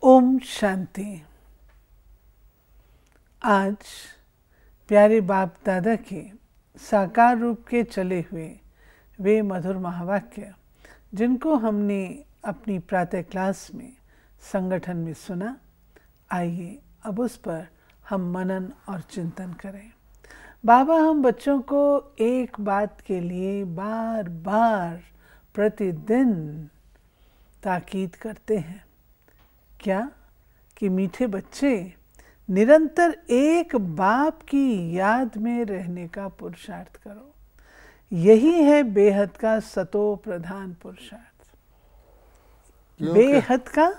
ओम शांति। आज प्यारे बाप दादा के साकार रूप के चले हुए वे मधुर महावाक्य जिनको हमने अपनी प्रातः क्लास में संगठन में सुना, आइए अब उस पर हम मनन और चिंतन करें। बाबा हम बच्चों को एक बात के लिए बार बार प्रतिदिन ताकीद करते हैं, क्या कि मीठे बच्चे निरंतर एक बाप की याद में रहने का पुरुषार्थ करो। यही है बेहद का सतो प्रधान पुरुषार्थ, बेहद का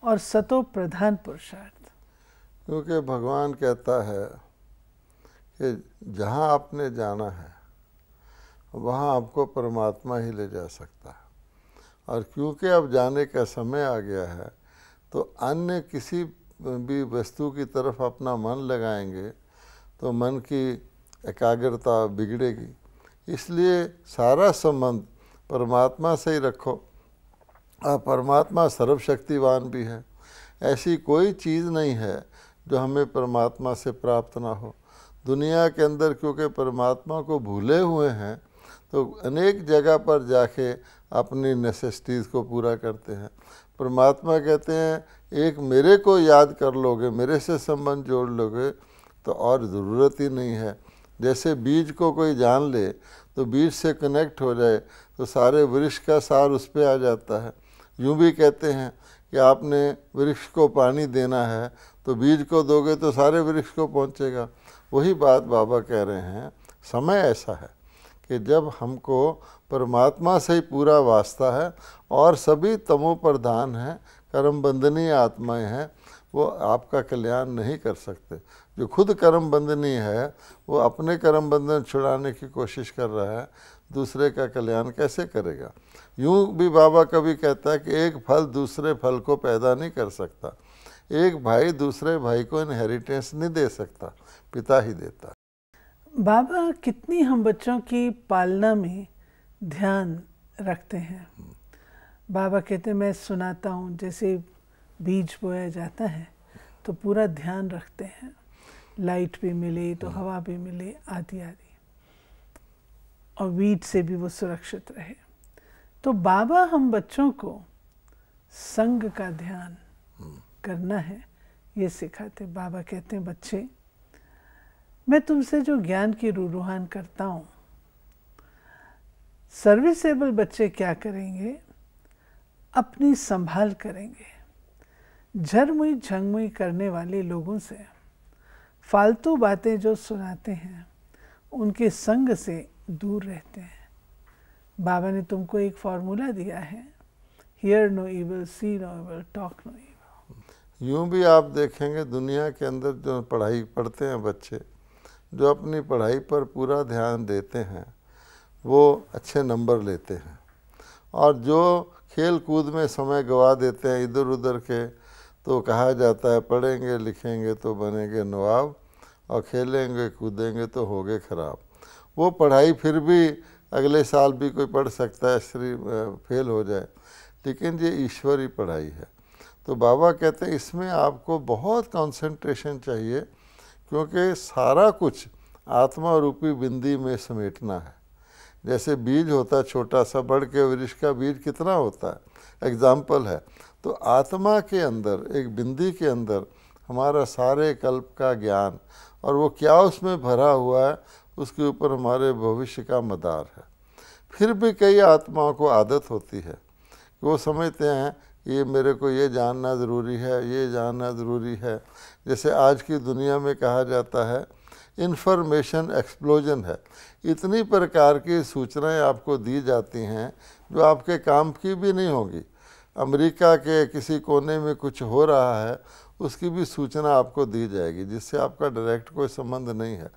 और सतो प्रधान पुरुषार्थ। क्योंकि भगवान कहता है कि जहाँ आपने जाना है वहाँ आपको परमात्मा ही ले जा सकता है, और क्योंकि अब जाने का समय आ गया है तो अन्य किसी भी वस्तु की तरफ अपना मन लगाएंगे तो मन की एकाग्रता बिगड़ेगी। इसलिए सारा संबंध परमात्मा से ही रखो, और परमात्मा सर्वशक्तिवान भी है। ऐसी कोई चीज़ नहीं है जो हमें परमात्मा से प्राप्त ना हो। दुनिया के अंदर क्योंकि परमात्मा को भूले हुए हैं तो अनेक जगह पर जाके अपनी नेसेसिटीज़ को पूरा करते हैं। परमात्मा कहते हैं एक मेरे को याद कर लोगे, मेरे से संबंध जोड़ लोगे तो और ज़रूरत ही नहीं है। जैसे बीज को कोई जान ले तो बीज से कनेक्ट हो जाए तो सारे वृक्ष का सार उस पर आ जाता है। यूँ भी कहते हैं कि आपने वृक्ष को पानी देना है तो बीज को दोगे तो सारे वृक्ष को पहुँचेगा। वही बात बाबा कह रहे हैं, समय ऐसा है कि जब हमको परमात्मा से ही पूरा वास्ता है और सभी तमो प्रधान हैं, कर्म बंधनीय आत्माएं हैं, वो आपका कल्याण नहीं कर सकते। जो खुद कर्म बंधनी है वो अपने कर्म बंधन छुड़ाने की कोशिश कर रहा है, दूसरे का कल्याण कैसे करेगा। यूँ भी बाबा कभी कहता है कि एक फल दूसरे फल को पैदा नहीं कर सकता, एक भाई दूसरे भाई को इनहेरिटेंस नहीं दे सकता, पिता ही देता। बाबा कितनी हम बच्चों की पालना में ध्यान रखते हैं। बाबा कहते मैं सुनाता हूँ, जैसे बीज बोया जाता है तो पूरा ध्यान रखते हैं, लाइट भी मिले तो हवा भी मिले आदि आदि, और वीड से भी वो सुरक्षित रहे। तो बाबा हम बच्चों को संग का ध्यान करना है ये सिखाते। बाबा कहते हैं बच्चे मैं तुमसे जो ज्ञान की रूहान करता हूँ, सर्विसेबल बच्चे क्या करेंगे, अपनी संभाल करेंगे। झरमुई झंगमुई करने वाले लोगों से, फालतू बातें जो सुनाते हैं उनके संग से दूर रहते हैं। बाबा ने तुमको एक फॉर्मूला दिया है, hear no evil, see no evil, talk no evil. यूँ भी आप देखेंगे दुनिया के अंदर जो पढ़ाई पढ़ते हैं बच्चे, जो अपनी पढ़ाई पर पूरा ध्यान देते हैं वो अच्छे नंबर लेते हैं, और जो खेल कूद में समय गवा देते हैं इधर उधर के, तो कहा जाता है पढ़ेंगे लिखेंगे तो बनेंगे नवाब, और खेलेंगे कूदेंगे तो होंगे खराब। वो पढ़ाई फिर भी अगले साल भी कोई पढ़ सकता है, फेल हो जाए, लेकिन ये ईश्वरी पढ़ाई है। तो बाबा कहते हैं इसमें आपको बहुत कंसंट्रेशन चाहिए, क्योंकि सारा कुछ आत्मा रूपी बिंदी में समेटना है। जैसे बीज होता है छोटा सा, बढ़ के वृक्ष का बीज कितना होता है, एग्जाम्पल है। तो आत्मा के अंदर एक बिंदी के अंदर हमारा सारे कल्प का ज्ञान और वो क्या उसमें भरा हुआ है उसके ऊपर हमारे भविष्य का मदार है। फिर भी कई आत्माओं को आदत होती है कि वो समझते हैं ये मेरे को ये जानना ज़रूरी है, ये जानना ज़रूरी है। जैसे आज की दुनिया में कहा जाता है इन्फॉर्मेशन एक्सप्लोजन है, इतनी प्रकार की सूचनाएं आपको दी जाती हैं जो आपके काम की भी नहीं होगी। अमेरिका के किसी कोने में कुछ हो रहा है उसकी भी सूचना आपको दी जाएगी, जिससे आपका डायरेक्ट कोई संबंध नहीं है।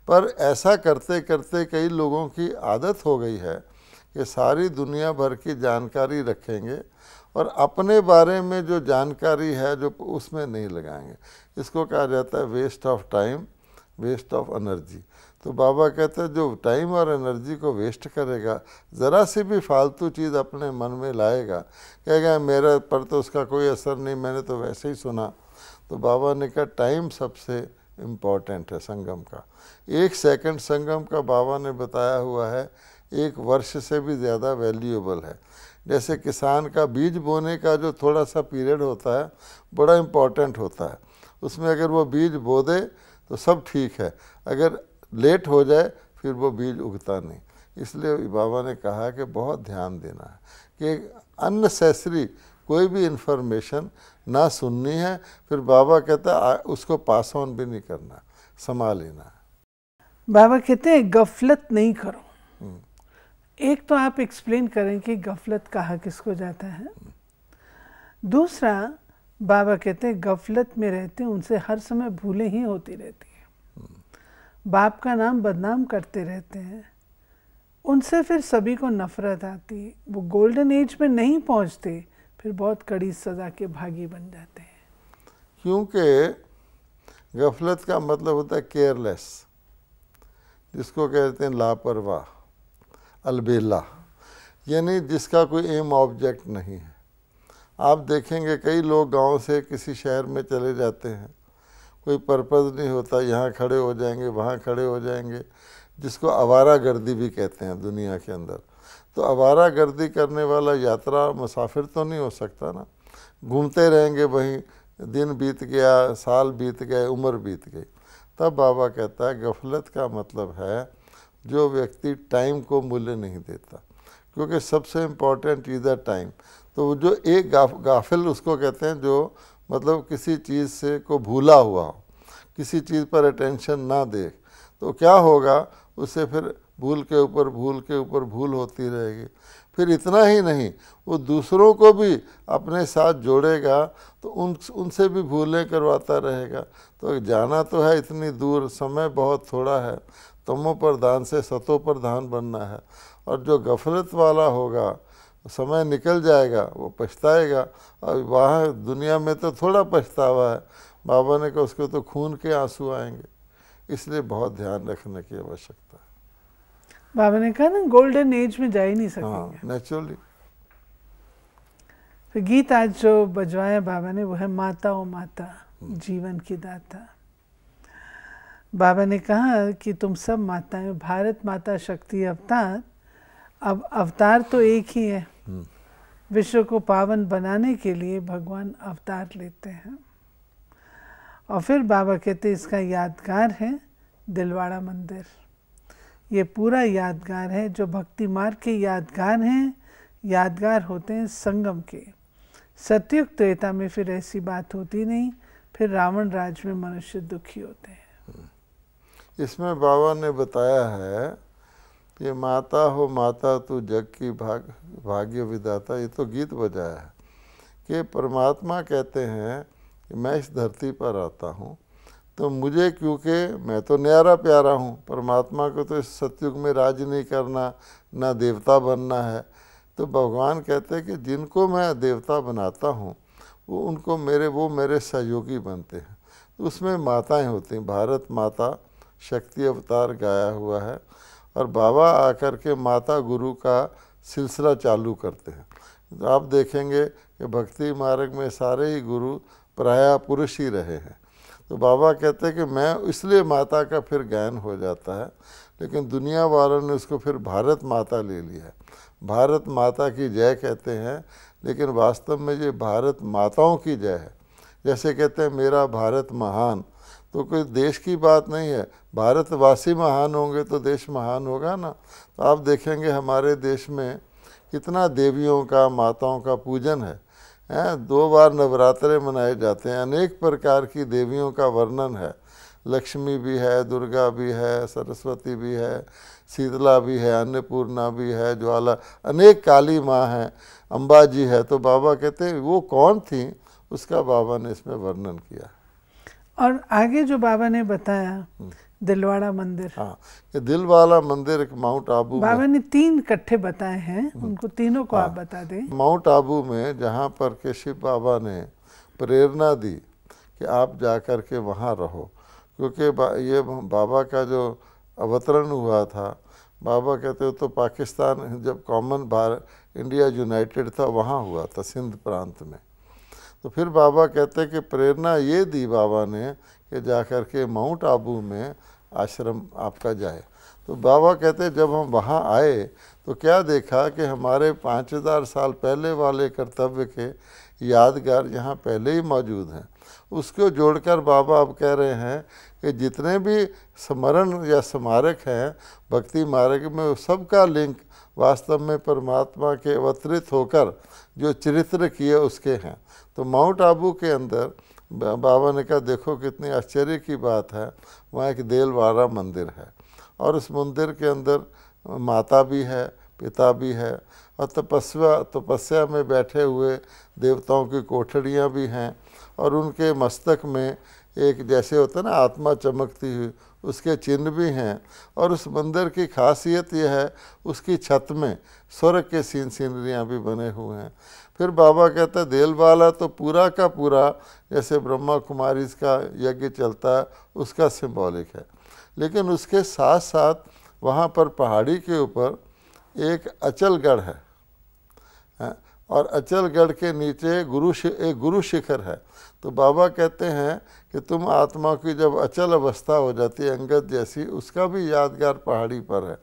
पर ऐसा करते करते कई लोगों की आदत हो गई है कि सारी दुनिया भर की जानकारी रखेंगे और अपने बारे में जो जानकारी है जो उसमें नहीं लगाएंगे। इसको कहा जाता है waste of time, waste of energy. तो बाबा कहते हैं जो टाइम और एनर्जी को वेस्ट करेगा, ज़रा सी भी फालतू चीज़ अपने मन में लाएगा, कहेगा मेरे पर तो उसका कोई असर नहीं, मैंने तो वैसे ही सुना। तो बाबा ने कहा टाइम सबसे इम्पॉर्टेंट है संगम का। 1 सेकंड संगम का बाबा ने बताया हुआ है 1 वर्ष से भी ज़्यादा वैल्यूएबल है। जैसे किसान का बीज बोने का जो थोड़ा सा पीरियड होता है बड़ा इम्पॉर्टेंट होता है, उसमें अगर वो बीज बो दे तो सब ठीक है, अगर लेट हो जाए फिर वो बीज उगता नहीं। इसलिए बाबा ने कहा कि बहुत ध्यान देना है कि अननेसेसरी कोई भी इन्फॉर्मेशन ना सुननी है, फिर बाबा कहता है उसको पास ऑन भी नहीं करना, संभाल लेना है। बाबा कहते हैं गफलत नहीं करो। एक तो आप एक्सप्लेन करें कि गफलत कहा किसको जाता है। दूसरा, बाबा कहते हैं गफलत में रहते हैं उनसे हर समय भूलें ही होती रहती है, बाप का नाम बदनाम करते रहते हैं, उनसे फिर सभी को नफरत आती है, वो गोल्डन एज में नहीं पहुंचते, फिर बहुत कड़ी सज़ा के भागी बन जाते हैं। क्योंकि गफलत का मतलब होता है केयरलेस, जिसको कहते हैं लापरवाह, अलबेला, यानी जिसका कोई एम ऑब्जेक्ट नहीं है। आप देखेंगे कई लोग गांव से किसी शहर में चले जाते हैं, कोई पर्पज़ नहीं होता, यहाँ खड़े हो जाएंगे, वहाँ खड़े हो जाएंगे, जिसको आवारागर्दी भी कहते हैं दुनिया के अंदर। तो आवारागर्दी करने वाला यात्रा मुसाफिर तो नहीं हो सकता ना, घूमते रहेंगे वहीं, दिन बीत गया, साल बीत गए, उम्र बीत गई। तब बाबा कहता है गफलत का मतलब है जो व्यक्ति टाइम को मूल्य नहीं देता, क्योंकि सबसे इम्पोर्टेंट चीज़ है टाइम। तो जो एक गाफिल उसको कहते हैं जो मतलब किसी चीज़ से को भूला हुआ हो, किसी चीज़ पर अटेंशन ना दे, तो क्या होगा, उससे फिर भूल के ऊपर भूल होती रहेगी। फिर इतना ही नहीं, वो दूसरों को भी अपने साथ जोड़ेगा, तो उनसे भी भूलें करवाता रहेगा। तो जाना तो है इतनी दूर, समय बहुत थोड़ा है, तमो प्रधान से सतो प्रधान बनना है। और जो गफलत वाला होगा, समय निकल जाएगा, वो पछताएगा। और वहाँ दुनिया में तो थोड़ा पछतावा है, बाबा ने कहा उसको तो खून के आंसू आएंगे। इसलिए बहुत ध्यान रखने की आवश्यकता है। बाबा ने कहा ना गोल्डन एज में जा ही नहीं सकेंगे। हाँ, नेचुरली। तो गीत आज जो बजवाया बाबा ने वो है माता ओ माता जीवन की दाता। बाबा ने कहा कि तुम सब माताएं, भारत माता शक्ति अवतार। अब अवतार तो एक ही है, विश्व को पावन बनाने के लिए भगवान अवतार लेते हैं। और फिर बाबा कहते हैं इसका यादगार है दिलवाड़ा मंदिर। ये पूरा यादगार है, जो भक्ति मार्ग के यादगार हैं, यादगार होते हैं संगम के। सतयुग त्रेता में फिर ऐसी बात होती नहीं, फिर रावण राज में मनुष्य दुखी होते हैं। इसमें बाबा ने बताया है कि माता हो माता तू जग की भाग्य विधाता। ये तो गीत बजाया है कि परमात्मा कहते हैं कि मैं इस धरती पर आता हूँ तो मुझे, क्योंकि मैं तो न्यारा प्यारा हूँ, परमात्मा को तो इस सतयुग में राज नहीं करना, ना देवता बनना है। तो भगवान कहते हैं कि जिनको मैं देवता बनाता हूँ वो मेरे सहयोगी बनते हैं। तो उसमें माताएं होती हैं, भारत माता शक्ति अवतार गाया हुआ है। और बाबा आकर के माता गुरु का सिलसिला चालू करते हैं। तो आप देखेंगे कि भक्ति मार्ग में सारे ही गुरु प्रायः पुरुष ही रहे हैं। तो बाबा कहते हैं कि मैं इसलिए माता का फिर गायन हो जाता है, लेकिन दुनिया वालों ने उसको फिर भारत माता ले लिया है। भारत माता की जय कहते हैं, लेकिन वास्तव में ये भारत माताओं की जय है। जैसे कहते हैं मेरा भारत महान, तो कोई देश की बात नहीं है, भारतवासी महान होंगे तो देश महान होगा ना। तो आप देखेंगे हमारे देश में कितना देवियों का, माताओं का पूजन है। 2 बार नवरात्रे मनाए जाते हैं, अनेक प्रकार की देवियों का वर्णन है। लक्ष्मी भी है, दुर्गा भी है, सरस्वती भी है, शीतला भी है, अन्नपूर्णा भी है, ज्वाला, अनेक, काली माँ है, अम्बा जी है। तो बाबा कहते हैं वो कौन थी, उसका बाबा ने इसमें वर्णन किया। और आगे जो बाबा ने बताया दिलवाड़ा मंदिर, हाँ, ये दिल वाला मंदिर एक माउंट आबू में, बाबा ने 3 इकट्ठे बताए हैं, उनको तीनों को आप बता दें। माउंट आबू में, जहाँ पर के शिव बाबा ने प्रेरणा दी कि आप जा कर के वहाँ रहो, क्योंकि ये बाबा का जो अवतरण हुआ था, बाबा कहते हो तो पाकिस्तान जब कॉमन भारत इंडिया यूनाइटेड था वहाँ हुआ था, सिंध प्रांत में। तो फिर बाबा कहते कि प्रेरणा ये दी बाबा ने कि जा कर के माउंट आबू में आश्रम आपका जाए। तो बाबा कहते जब हम वहाँ आए तो क्या देखा कि हमारे 5000 साल पहले वाले कर्तव्य के यादगार यहाँ पहले ही मौजूद हैं। उसको जोड़कर बाबा अब कह रहे हैं कि जितने भी स्मरण या स्मारक हैं भक्ति मार्ग में, सबका लिंक वास्तव में परमात्मा के अवतरित होकर जो चरित्र किए उसके हैं। तो माउंट आबू के अंदर बाबा ने कहा देखो कितनी आश्चर्य की बात है, वहाँ एक देलवाड़ा मंदिर है और उस मंदिर के अंदर माता भी है, पिता भी है, और तपस्या में बैठे हुए देवताओं की कोठड़ियाँ भी हैं, और उनके मस्तक में एक जैसे होता है ना आत्मा चमकती हुई, उसके चिन्ह भी हैं। और उस मंदिर की खासियत यह है उसकी छत में स्वर्ग के सीनरियाँ भी बने हुए हैं। फिर बाबा कहता है देलवाड़ा तो पूरा का पूरा जैसे ब्रह्मा कुमारी का यज्ञ चलता है उसका सिंबॉलिक है, लेकिन उसके साथ साथ वहाँ पर पहाड़ी के ऊपर एक अचलगढ़ है, और अचलगढ़ के नीचे एक गुरु शिखर है। तो बाबा कहते हैं कि तुम आत्मा की जब अचल अवस्था हो जाती है अंगद जैसी, उसका भी यादगार पहाड़ी पर है।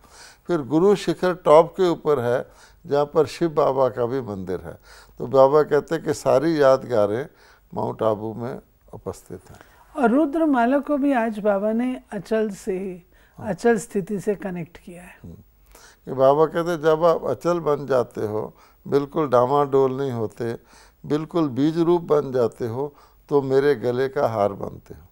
फिर गुरु शिखर टॉप के ऊपर है जहाँ पर शिव बाबा का भी मंदिर है। तो बाबा कहते हैं कि सारी यादगारें माउंट आबू में उपस्थित हैं। और रुद्रमाला को भी आज बाबा ने अचल से अचल स्थिति से कनेक्ट किया है। कि बाबा कहते जब आप अचल बन जाते हो, बिल्कुल डामाडोल नहीं होते, बिल्कुल बीज रूप बन जाते हो, तो मेरे गले का हार बनते हो।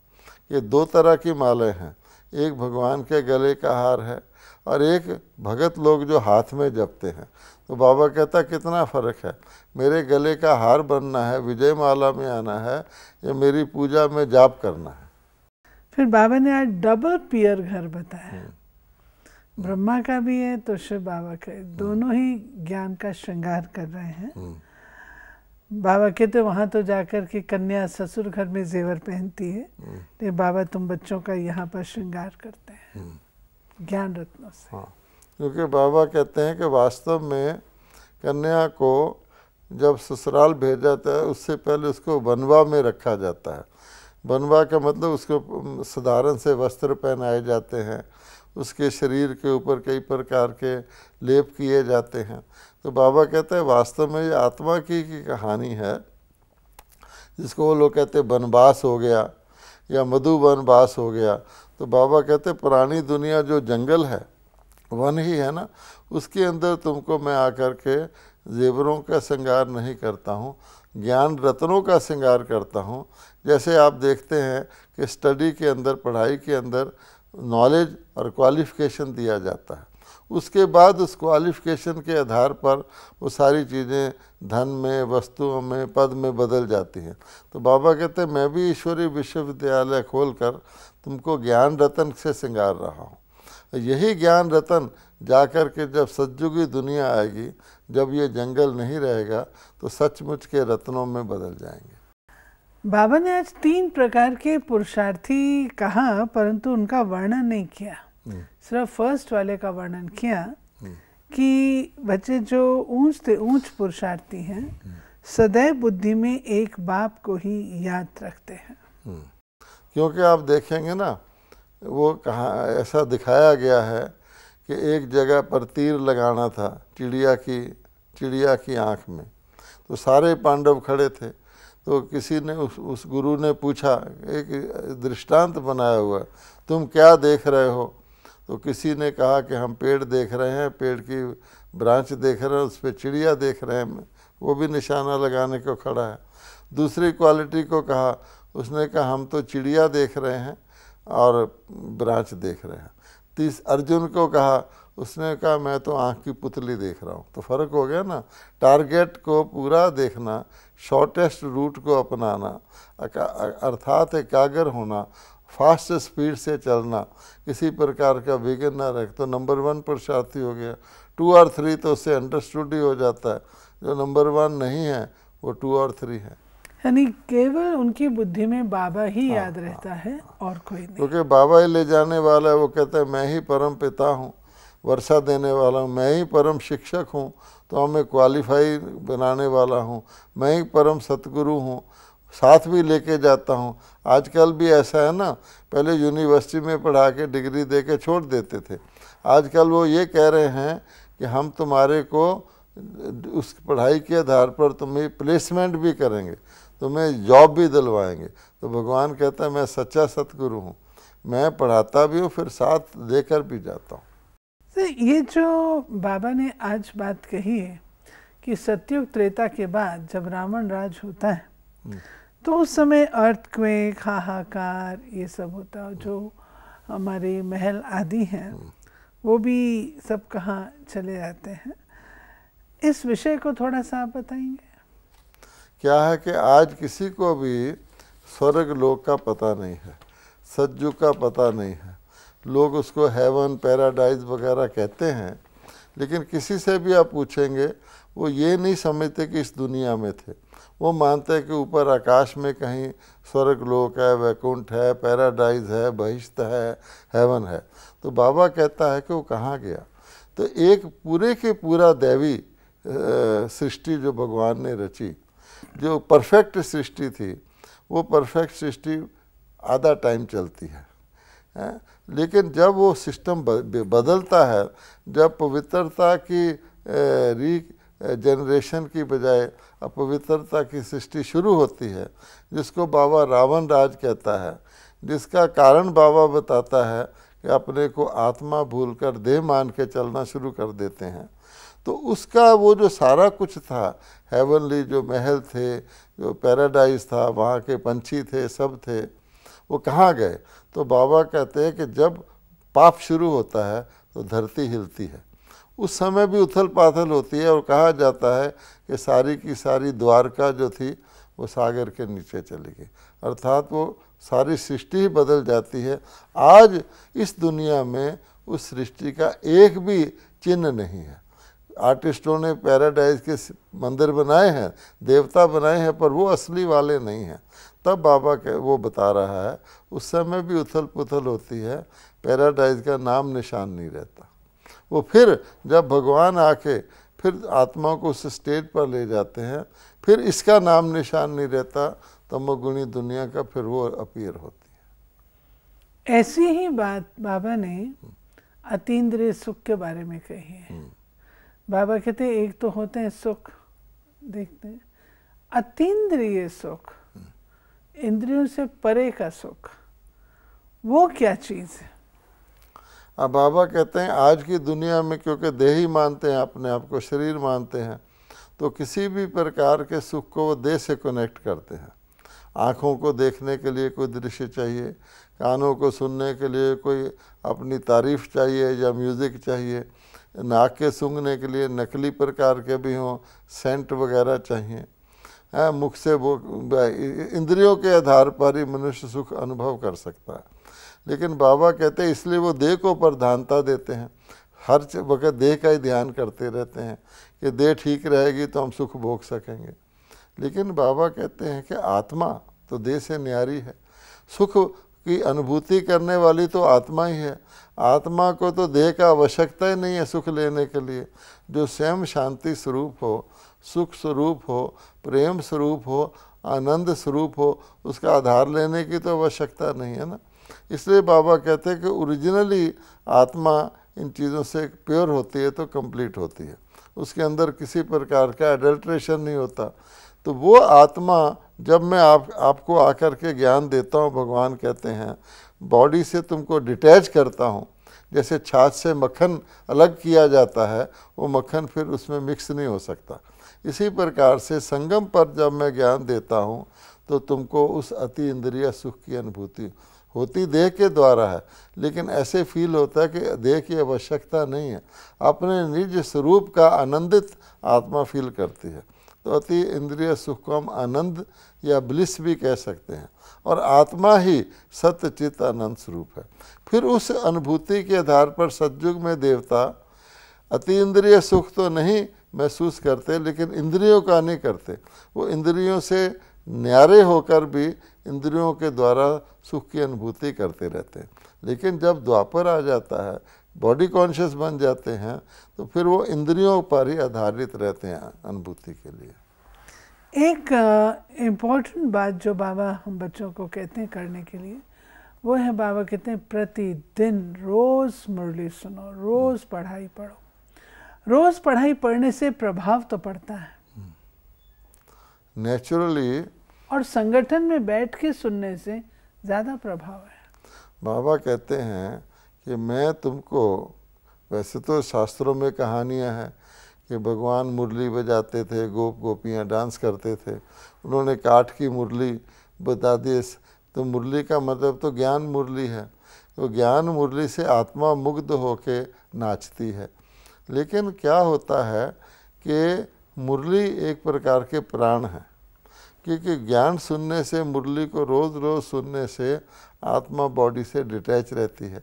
ये दो तरह की मालाएं हैं, एक भगवान के गले का हार है और एक भगत लोग जो हाथ में जपते हैं। तो बाबा कहता कितना फ़र्क है, मेरे गले का हार बनना है, विजय माला में आना है, या मेरी पूजा में जाप करना है। फिर बाबा ने आज डबल पियर घर बताया, ब्रह्मा का भी है तो शिव बाबा का, दोनों ही ज्ञान का श्रृंगार कर रहे हैं। बाबा कहते वहाँ तो जाकर के कन्या ससुर घर में जेवर पहनती है, तो बाबा तुम बच्चों का यहाँ पर श्रृंगार करते हैं ज्ञान रत्नों से। हाँ, क्योंकि बाबा कहते हैं कि वास्तव में कन्या को जब ससुराल भेजा जाता है उससे पहले उसको बनवा में रखा जाता है। बनवा का मतलब उसको साधारण से वस्त्र पहनाए जाते हैं, उसके शरीर के ऊपर कई प्रकार के लेप किए जाते हैं। तो बाबा कहते हैं वास्तव में ये आत्मा की कहानी है, जिसको वो लोग कहते हैं वनवास हो गया या मधु वनवास हो गया। तो बाबा कहते हैं पुरानी दुनिया जो जंगल है, वन ही है ना, उसके अंदर तुमको मैं आकर के जेवरों का श्रृंगार नहीं करता हूँ, ज्ञान रत्नों का श्रृंगार करता हूँ। जैसे आप देखते हैं कि स्टडी के अंदर, पढ़ाई के अंदर नॉलेज और क्वालिफ़िकेशन दिया जाता है, उसके बाद उस क्वालिफ़िकेशन के आधार पर वो सारी चीज़ें धन में, वस्तुओं में, पद में बदल जाती हैं। तो बाबा कहते हैं मैं भी ईश्वरीय विश्वविद्यालय खोलकर तुमको ज्ञान रतन से श्रृंगार रहा हूँ। यही ज्ञान रतन जाकर के जब सतयुगी दुनिया आएगी, जब ये जंगल नहीं रहेगा, तो सचमुच के रत्नों में बदल जाएंगे। बाबा ने आज 3 प्रकार के पुरुषार्थी कहा, परंतु उनका वर्णन नहीं किया, सिर्फ फर्स्ट वाले का वर्णन किया कि बच्चे जो ऊंच पुरुषार्थी हैं सदैव बुद्धि में एक बाप को ही याद रखते हैं। क्योंकि आप देखेंगे ना, वो कहाँ ऐसा दिखाया गया है कि एक जगह पर तीर लगाना था चिड़िया की आँख में, तो सारे पांडव खड़े थे। तो किसी ने उस गुरु ने पूछा, एक दृष्टांत बनाया हुआ, तुम क्या देख रहे हो? तो किसी ने कहा कि हम पेड़ देख रहे हैं, पेड़ की ब्रांच देख रहे हैं, उस पर चिड़िया देख रहे हैं, वो भी निशाना लगाने को खड़ा है। दूसरी क्वालिटी को कहा, उसने कहा हम तो चिड़िया देख रहे हैं और ब्रांच देख रहे हैं। अर्जुन को कहा, उसने कहा मैं तो आँख की पुतली देख रहा हूँ। तो फ़र्क हो गया ना, टारगेट को पूरा देखना, शॉर्टेस्ट रूट को अपनाना, अर्थात एकाग्र होना, फास्ट स्पीड से चलना, किसी प्रकार का विघ्न ना रख, तो नंबर 1 पुरुषार्थी हो गया। 2 और 3 तो उससे अंडरस्टूड ही हो जाता है, जो नंबर 1 नहीं है वो 2 और 3 है। यानी केवल उनकी बुद्धि में बाबा ही याद रहता है और कोई नहीं। क्योंकि बाबा ही ले जाने वाला है। वो कहते हैं मैं ही परम पिता हूँ, वर्षा देने वाला हूँ, मैं ही परम शिक्षक हूँ, तो हमें क्वालिफाई बनाने वाला हूँ, मैं ही परम सतगुरु हूँ, साथ भी लेके जाता हूँ। आजकल भी ऐसा है ना, पहले यूनिवर्सिटी में पढ़ा के डिग्री दे के छोड़ देते थे। आजकल वो ये कह रहे हैं कि हम तुम्हारे को उस पढ़ाई के आधार पर तुम्हें प्लेसमेंट भी करेंगे, तुम्हें जॉब भी दिलवाएंगे। तो भगवान कहता है मैं सच्चा सतगुरु हूँ, मैं पढ़ाता भी हूँ, फिर साथ देकर भी जाता हूँ। तो ये जो बाबा ने आज बात कही है कि सतयुग त्रेता के बाद जब रावण राज होता है तो उस समय अर्थक्वेक, हाहाकार ये सब होता है, जो हमारे महल आदि हैं वो भी सब कहाँ चले जाते हैं। इस विषय को थोड़ा सा आप बताएंगे? क्या है कि आज किसी को भी स्वर्ग लोक का पता नहीं है, सतयुग का पता नहीं है। लोग उसको हेवन, पैराडाइज वगैरह कहते हैं, लेकिन किसी से भी आप पूछेंगे वो ये नहीं समझते कि इस दुनिया में थे। वो मानते हैं कि ऊपर आकाश में कहीं स्वर्ग लोक है, वैकुंठ है, पैराडाइज है, बहिश्त है, हेवन है। तो बाबा कहता है कि वो कहाँ गया। तो एक पूरे के पूरा दैवी सृष्टि जो भगवान ने रची, जो परफेक्ट सृष्टि थी, वो परफेक्ट सृष्टि आधा टाइम चलती है, लेकिन जब वो सिस्टम बदलता है, जब पवित्रता की जनरेशन की बजाय अपवित्रता की सृष्टि शुरू होती है, जिसको बाबा रावण राज कहता है, जिसका कारण बाबा बताता है कि अपने को आत्मा भूलकर देह मान के चलना शुरू कर देते हैं। तो उसका वो जो सारा कुछ था, हेवनली जो महल थे, जो पैराडाइज था, वहाँ के पंछी थे, सब थे, वो कहाँ गए। तो बाबा कहते हैं कि जब पाप शुरू होता है तो धरती हिलती है, उस समय भी उथल पाथल होती है, और कहा जाता है कि सारी की सारी द्वारका जो थी वो सागर के नीचे चली गई, अर्थात वो सारी सृष्टि ही बदल जाती है। आज इस दुनिया में उस सृष्टि का एक भी चिन्ह नहीं है। आर्टिस्टों ने पैराडाइज के मंदिर बनाए हैं, देवता बनाए हैं, पर वो असली वाले नहीं हैं। तब बाबा वो बता रहा है उस समय भी उथल पुथल होती है, पैराडाइज का नाम निशान नहीं रहता। वो फिर जब भगवान आके फिर आत्मा को उस स्टेज पर ले जाते हैं, फिर इसका नाम निशान नहीं रहता, तमोगुणी दुनिया का फिर वो अपीयर होती है। ऐसी ही बात बाबा ने अतीन्द्रिय सुख के बारे में कही है। बाबा कहते हैं एक तो होते हैं सुख, देखते हैं, अतीन्द्रिय सुख, इंद्रियों से परे का सुख, वो क्या चीज़ है? अब बाबा कहते हैं आज की दुनिया में क्योंकि देही मानते हैं, अपने आप को शरीर मानते हैं, तो किसी भी प्रकार के सुख को वो देह से कनेक्ट करते हैं। आँखों को देखने के लिए कोई दृश्य चाहिए, कानों को सुनने के लिए कोई अपनी तारीफ़ चाहिए या म्यूज़िक चाहिए, नाक के सूंघने के लिए नकली प्रकार के भी हों, सेंट वगैरह चाहिए, मुख से वो इंद्रियों के आधार पर ही मनुष्य सुख अनुभव कर सकता है। लेकिन बाबा कहते हैं इसलिए वो देह को प्रधानता देते हैं, हर वक्त देह का ही ध्यान करते रहते हैं कि देह ठीक रहेगी तो हम सुख भोग सकेंगे। लेकिन बाबा कहते हैं कि आत्मा तो देह से न्यारी है, सुख की अनुभूति करने वाली तो आत्मा ही है। आत्मा को तो देह का आवश्यकता ही नहीं है सुख लेने के लिए। जो स्वयं शांति स्वरूप हो, सुख स्वरूप हो, प्रेम स्वरूप हो, आनंद स्वरूप हो, उसका आधार लेने की तो आवश्यकता नहीं है ना। इसलिए बाबा कहते हैं कि ओरिजिनली आत्मा इन चीज़ों से प्योर होती है तो कंप्लीट होती है, उसके अंदर किसी प्रकार का एडल्ट्रेशन नहीं होता। तो वो आत्मा जब मैं आपको आकर के ज्ञान देता हूँ, भगवान कहते हैं बॉडी से तुमको डिटैच करता हूँ, जैसे छाछ से मक्खन अलग किया जाता है, वो मक्खन फिर उसमें मिक्स नहीं हो सकता। इसी प्रकार से संगम पर जब मैं ज्ञान देता हूँ तो तुमको उस अति इंद्रिय सुख की अनुभूति होती देह के द्वारा है, लेकिन ऐसे फील होता है कि देह की आवश्यकता नहीं है, अपने निज स्वरूप का आनंदित आत्मा फील करती है। तो अति इंद्रिय सुख को हम आनंद या ब्लिस भी कह सकते हैं, और आत्मा ही सत्य चित्त आनंद स्वरूप है। फिर उस अनुभूति के आधार पर सतयुग में देवता अति इंद्रिय सुख तो नहीं महसूस करते, लेकिन इंद्रियों का नहीं करते, वो इंद्रियों से न्यारे होकर भी इंद्रियों के द्वारा सुख की अनुभूति करते रहते हैं। लेकिन जब द्वापर आ जाता है, बॉडी कॉन्शियस बन जाते हैं, तो फिर वो इंद्रियों पर ही आधारित रहते हैं अनुभूति के लिए। एक इम्पोर्टेंट बात जो बाबा हम बच्चों को कहते हैं करने के लिए, वो है बाबा कहते हैं प्रतिदिन रोज़ मुरली सुनो, रोज़ पढ़ाई पढ़ो। रोज़ पढ़ाई पढ़ने से प्रभाव तो पड़ता है नेचुरली, और संगठन में बैठ के सुनने से ज़्यादा प्रभाव है। बाबा कहते हैं कि मैं तुमको, वैसे तो शास्त्रों में कहानियां हैं कि भगवान मुरली बजाते थे, गोप गोपियां डांस करते थे, उन्होंने काठ की मुरली बता दी। तो मुरली का मतलब तो ज्ञान मुरली है, तो ज्ञान मुरली से आत्मा मुग्ध होके नाचती है। लेकिन क्या होता है कि मुरली एक प्रकार के प्राण है, क्योंकि ज्ञान सुनने से, मुरली को रोज़ रोज़ सुनने से आत्मा बॉडी से डिटैच रहती है।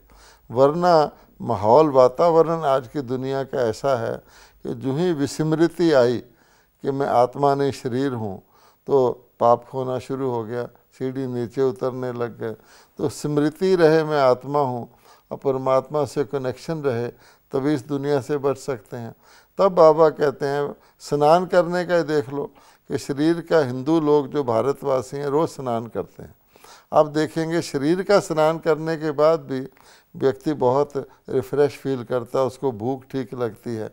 वरना माहौल, वातावरण आज की दुनिया का ऐसा है कि जो ही विस्मृति आई कि मैं आत्मा नहीं शरीर हूँ, तो पाप होना शुरू हो गया, सीढ़ी नीचे उतरने लग गए। तो स्मृति रहे मैं आत्मा हूँ और परमात्मा से कनेक्शन रहे, तभी इस दुनिया से बच सकते हैं। तब बाबा कहते हैं स्नान करने का ही देख लो कि शरीर का, हिंदू लोग जो भारतवासी हैं रोज़ स्नान करते हैं। आप देखेंगे शरीर का स्नान करने के बाद भी व्यक्ति बहुत रिफ़्रेश फील करता है, उसको भूख ठीक लगती है।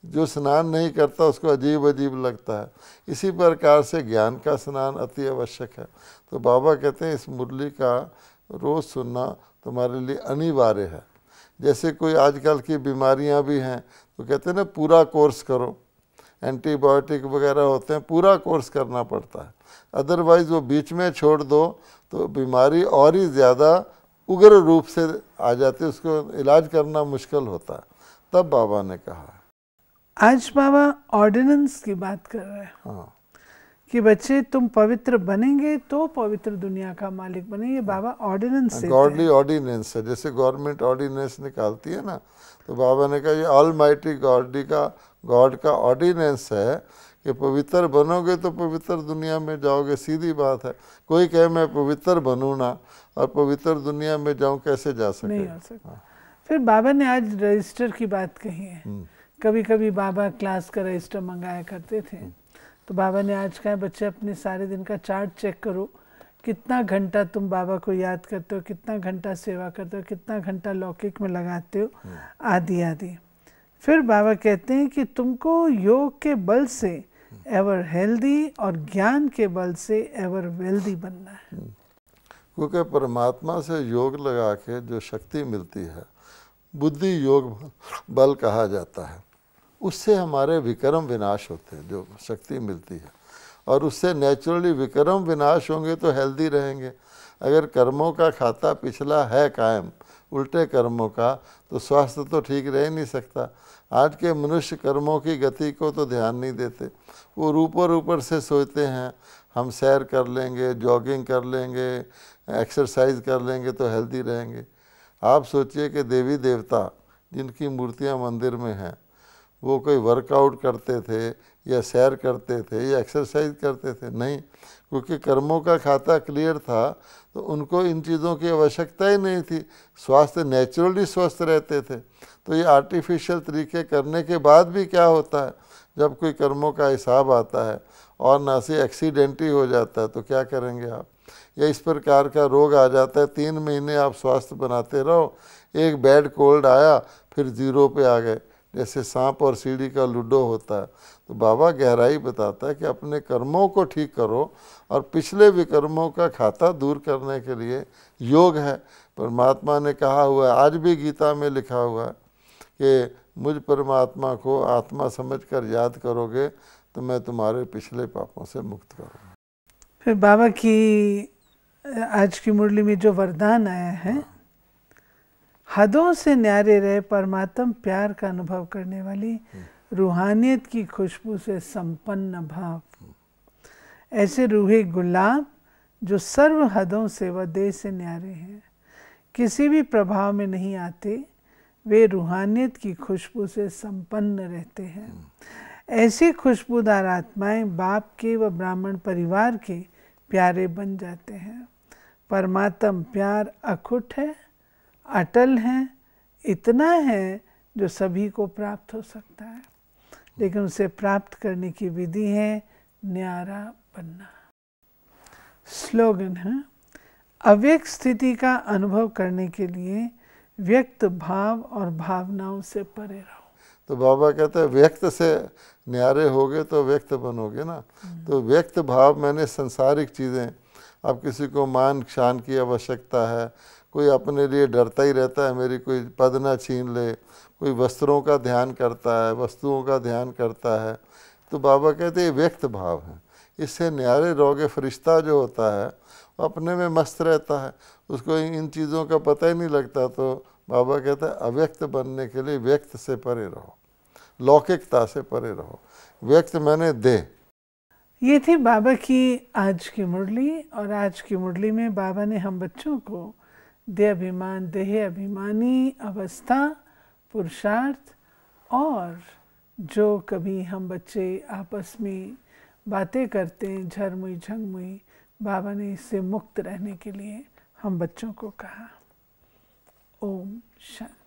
जो स्नान नहीं करता उसको अजीब अजीब लगता है। इसी प्रकार से ज्ञान का स्नान अति आवश्यक है। तो बाबा कहते हैं इस मुरली का रोज़ सुनना तुम्हारे लिए अनिवार्य है। जैसे कोई आजकल की बीमारियां भी हैं, तो कहते हैं ना पूरा कोर्स करो, एंटीबायोटिक वगैरह होते हैं, पूरा कोर्स करना पड़ता है। अदरवाइज़ वो बीच में छोड़ दो तो बीमारी और ही ज़्यादा उग्र रूप से आ जाती है, उसको इलाज करना मुश्किल होता है। तब बाबा ने कहा, आज बाबा ऑर्डिनेंस की बात कर रहे हैं। हाँ, कि बच्चे तुम पवित्र बनेंगे तो पवित्र दुनिया का मालिक बनेंगे। बाबा ऑर्डिनेंस से, गॉडली ऑर्डिनेंस है। जैसे गवर्नमेंट ऑर्डिनेंस निकालती है ना, तो बाबा ने कहा ये ऑलमाइटी गॉड का ऑर्डिनेंस है कि पवित्र बनोगे तो पवित्र दुनिया में जाओगे। सीधी बात है। कोई कहे मैं पवित्र बनूँ ना और पवित्र दुनिया में जाऊँ, कैसे जा सके? नहीं हो सकता। फिर बाबा ने आज रजिस्टर की बात कही है। कभी कभी बाबा क्लास का रजिस्टर मंगाया करते थे, तो बाबा ने आज कहा बच्चे अपने सारे दिन का चार्ट चेक करो, कितना घंटा तुम बाबा को याद करते हो, कितना घंटा सेवा करते हो, कितना घंटा लौकिक में लगाते हो, आदि आदि। फिर बाबा कहते हैं कि तुमको योग के बल से एवर हेल्दी और ज्ञान के बल से एवर वेल्दी बनना है। क्योंकि परमात्मा से योग लगा के जो शक्ति मिलती है, बुद्धि योग बल कहा जाता है, उससे हमारे विक्रम विनाश होते हैं, जो शक्ति मिलती है। और उससे नेचुरली विक्रम विनाश होंगे तो हेल्दी रहेंगे। अगर कर्मों का खाता पिछला है कायम, उल्टे कर्मों का, तो स्वास्थ्य तो ठीक रह ही नहीं सकता। आज के मनुष्य कर्मों की गति को तो ध्यान नहीं देते, वो ऊपर से सोचते हैं हम सैर कर लेंगे, जॉगिंग कर लेंगे, एक्सरसाइज कर लेंगे तो हेल्दी रहेंगे। आप सोचिए कि देवी देवता जिनकी मूर्तियां मंदिर में हैं, वो कोई वर्कआउट करते थे या सैर करते थे या एक्सरसाइज करते थे? नहीं, क्योंकि कर्मों का खाता क्लियर था, तो उनको इन चीज़ों की आवश्यकता ही नहीं थी। स्वास्थ्य नेचुरली स्वस्थ रहते थे। तो ये आर्टिफिशियल तरीके करने के बाद भी क्या होता है, जब कोई कर्मों का हिसाब आता है और ना से एक्सीडेंट ही हो जाता है, तो क्या करेंगे आप? या इस प्रकार का रोग आ जाता है, 3 महीने आप स्वास्थ्य बनाते रहो, एक बैड कोल्ड आया फिर 0 पे आ गए, जैसे सांप और सीढ़ी का लूडो होता है। तो बाबा गहराई बताता है कि अपने कर्मों को ठीक करो और पिछले विकर्मों का खाता दूर करने के लिए योग है। परमात्मा ने कहा हुआ है, आज भी गीता में लिखा हुआ है कि मुझ परमात्मा को आत्मा समझकर याद करोगे तो मैं तुम्हारे पिछले पापों से मुक्त करूँगा। फिर बाबा की आज की मुरली में जो वरदान आया है, हदों से न्यारे रहे परमात्म प्यार का अनुभव करने वाली रूहानियत की खुशबू से संपन्न भाव, ऐसे रूहे गुलाब जो सर्व हदों से व देश से न्यारे हैं, किसी भी प्रभाव में नहीं आते, वे रूहानियत की खुशबू से संपन्न रहते हैं। ऐसी खुशबूदार आत्माएं बाप के व ब्राह्मण परिवार के प्यारे बन जाते हैं। परमात्म प्यार अखुट है, अटल है, इतना है जो सभी को प्राप्त हो सकता है, लेकिन उसे प्राप्त करने की विधि है न्यारा बनना। स्लोगन है, अव्यक्त स्थिति का अनुभव करने के लिए व्यक्त भाव और भावनाओं से परे रहो। तो बाबा कहते हैं व्यक्त से न्यारे होगे तो व्यक्त बनोगे ना। तो व्यक्त भाव मैंने संसारिक चीज़ें, अब किसी को मान शान की आवश्यकता है, कोई अपने लिए डरता ही रहता है मेरी कोई पद ना छीन ले, कोई वस्त्रों का ध्यान करता है, वस्तुओं का ध्यान करता है, तो बाबा कहते हैं व्यक्त भाव है, इससे न्यारे रहोगे। फरिश्ता जो होता है वो अपने में मस्त रहता है, उसको इन चीज़ों का पता ही नहीं लगता। तो बाबा कहते हैं अव्यक्त बनने के लिए व्यक्त से परे रहो, लौकिकता से परे रहो। व्यक्त मैंने दे। ये थी बाबा की आज की मुरली, और आज की मुरली में बाबा ने हम बच्चों को देह अभिमान, देह अभिमानी अवस्था, पुरुषार्थ, और जो कभी हम बच्चे आपस में बातें करते हैं झरमुई झंगमुई, बाबा ने इससे मुक्त रहने के लिए हम बच्चों को कहा। ओम शांति।